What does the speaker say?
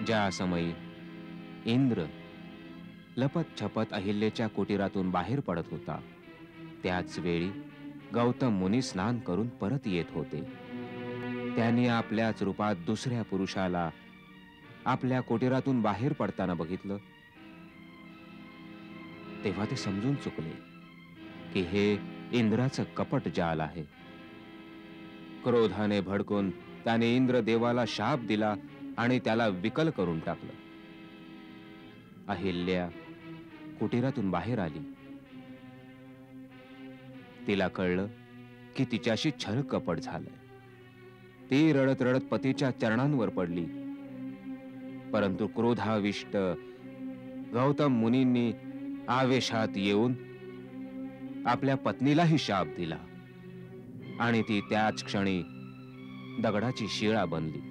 ज्या समयी इंद्र लपत छपत अहिल्याच्या कुटीरातून बाहेर पडत होता, त्याच वेळी गौतम मुनी स्नान करून परत येत होते. त्यांनी आपल्याच रूपात दुसऱ्या पुरुषाला आपल्या कुटीरातून बाहेर पडताना बघितलं. तेव्हा ते समजून चुकले की हे इंद्राचं कपट जाल आहे. क्रोधाने भडकून त्याने इंद्र देवाला शाप दिला आणि त्याला विकल करून टाकलं. अहिल्या कुटीरातून बाहेर आली. तिला कळलं की तिच्याशी छळ कपट झालंय. ती रडत रडत पतीच्या चरणांवर पडली. परंतु क्रोधाविष्ट गौतम मुनींनी आवेशात येऊन आपल्या पत्नीलाही शाप दिला आणि ती त्याच क्षणी दगडाची शिळा बनली.